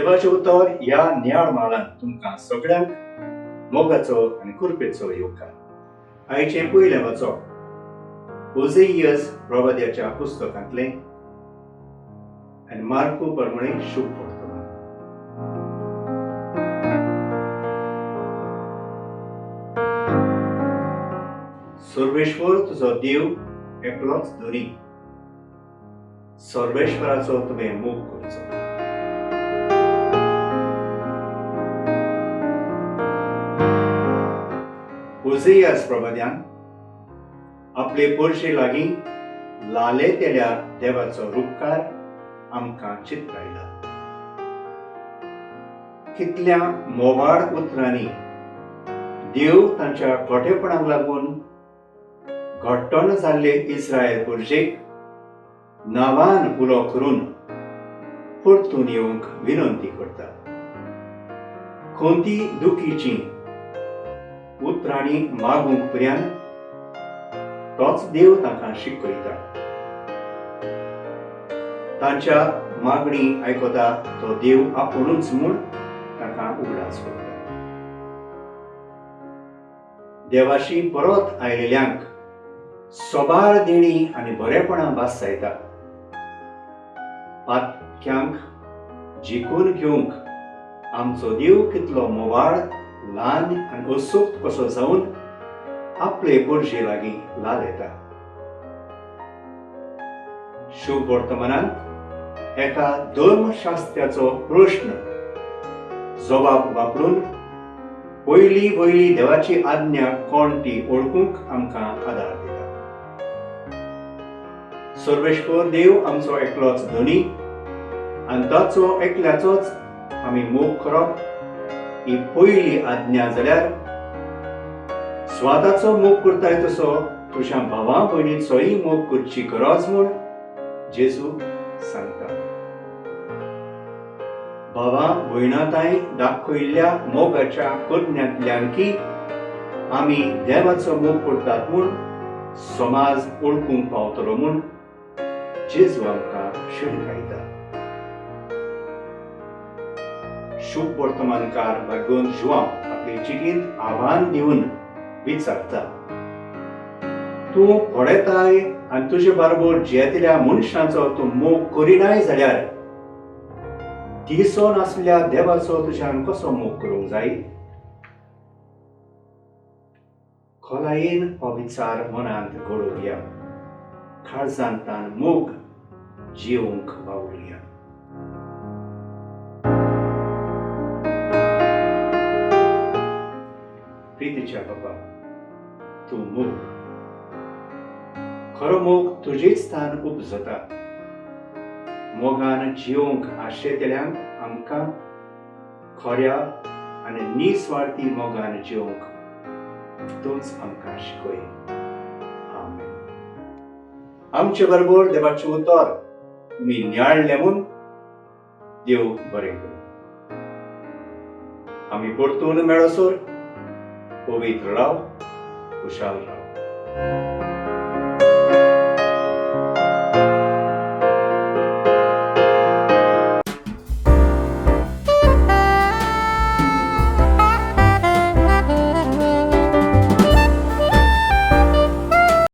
देवाचे उतर ह्या नियाळ माळान तुमकां सगळ्यांक मोगाचो आनी कृपेचो येवकार। आयचे पयले वाचप ओझेइयस प्रवाद्याच्या पुस्तकांतले आनी मार्को प्रमाणे शुभ वर्तमान। सर्वेश्वर तुजो देव एकलोच धनी, सर्वेश्वराचो तुवें मोग करचो। ओझेइयस प्रवाद्यान आपले पोरशे लागीं लाले तेल्यार देवाचो रुपकार आमकां चित्रायला। कितल्या मोवाळ उतरांनी देव तांच्या खोटेपणाक लागून घट्टण जाल्ले इस्रायल पोरशेक नांवान उलो करून परतून येवंक विनंती करता। कोणती दुखीची उतरांनी मागूंक पर्यंत तोच देव तांकां शिकयता। तांच्या मागणी आयकता तो देव आपुणूच म्हूण तांकां उगडास करता। देवाशी परत आयलेल्यांक सोबार देणी आनी बरेपणां भासायता। पातक्यांक जिखून घेवंक आमचो देव कितलो मोवाळ ल्हान आनी असुक्त कसो जावन आपले पोरशे लागीं लालयता। शुभ वर्तमानांत एका धर्मशास्त्राचो प्रश्न जबाब वापरून पयली देवाची आज्ञा कोण ती ओळखूंक आमकां आदार दिता। सर्वेश्वर देव आमचो एकलोच धनी आनी ताचो एकल्याचोच आमी मोग करप ही पयली आज्ञा जाल्यार स्वाताचो मोग करताय तसो तुज्या भावा भयणीचोय मोग करची गरज म्हूण जेजू सांगता। भावा भयणांताय दाखयल्ल्या मोगाच्या कज्ञांतल्यान की आमी देवाचो मोग करतात म्हूण समाज ओळखूंक पावतलो म्हूण जेजू आमकां शिणकायता। शुभ वर्तमानकार भाग्योन जुआंव आपली चिठींत आव्हान दिवन विचारता, तूं पळयताय आनी तुजे बरोबर जियेतल्या मनशांचो तूं मोग करिनाय जाल्यार दिसोन आसलेल्या देवाचो तुज्यान कसो मोग करूंक जाय? खोलायेन हो विचार मनांत घडोवया, काळजांतान मोग जिवंक वावुरया। प्रितीच्या बाबा, तूं मोग, खरो मोग तुजेच स्थान उपजता। मोगान जिवंक आशेतल्यांक आमकां खऱ्या आनी निस्वार्थी मोगान जिवंक तूंच आमकां शिकय। आमेन। आमचे बरोबर देवाचें उतर तुमी नियाळ्ळें म्हूण देव बरें करूं। आमी परतून मेळसर पवित्र राव, खुशाल राव।